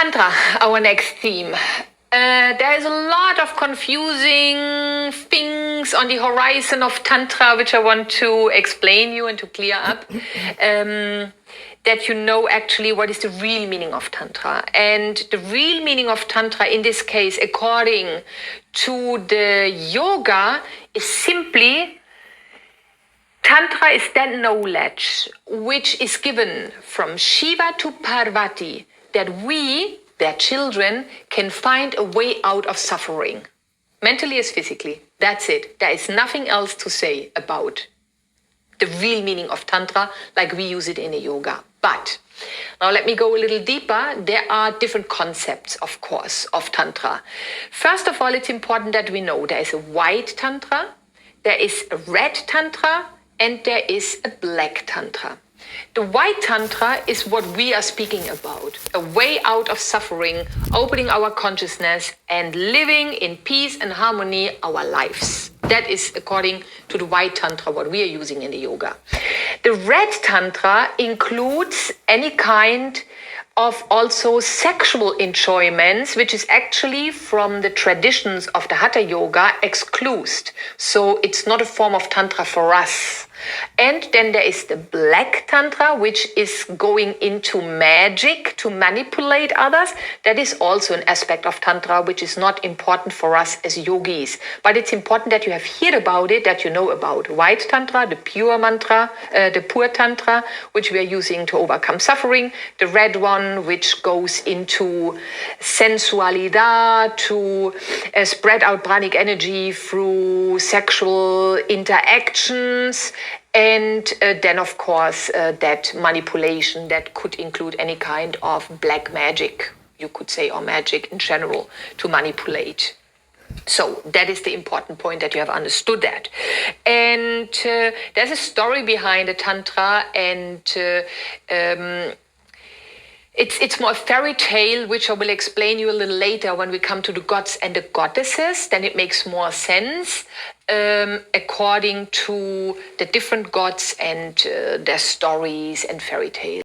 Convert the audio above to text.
Tantra, our next theme. There is a lot of confusing things on the horizon of Tantra, which I want to explain you and to clear up. That you know actually what is the real meaning of Tantra. And the real meaning of Tantra in this case, according to the yoga, is simply Tantra is that knowledge which is given from Shiva to Parvati that we, their children, can find a way out of suffering, mentally as physically. That's it. There is nothing else to say about the real meaning of Tantra like we use it in a yoga. But now let me go a little deeper. There are different concepts, of course, of Tantra. First of all, it's important that we know there is a white Tantra, there is a red Tantra, and there is a black Tantra. The white Tantra is what we are speaking about, a way out of suffering, opening our consciousness and living in peace and harmony our lives. That is according to the white Tantra, what we are using in the yoga. The red Tantra includes any kind of also sexual enjoyments, which is actually from the traditions of the Hatha Yoga excluded. So it's not a form of Tantra for us. And then there is the black Tantra, which is going into magic to manipulate others. That is also an aspect of Tantra, which is not important for us as yogis. But it's important that you have heard about it, that you know about white Tantra, the pure mantra, the pure Tantra, which we are using to overcome suffering. The red one, which goes into sensualidad, to spread out pranic energy through sexual interactions. And then, of course, that manipulation that could include any kind of black magic, you could say, or magic in general, to manipulate. So that is the important point, that you have understood that. And there's a story behind the Tantra, and it's more a fairy tale, which I will explain you a little later when we come to the gods and the goddesses. Then it makes more sense according to the different gods and their stories and fairy tales.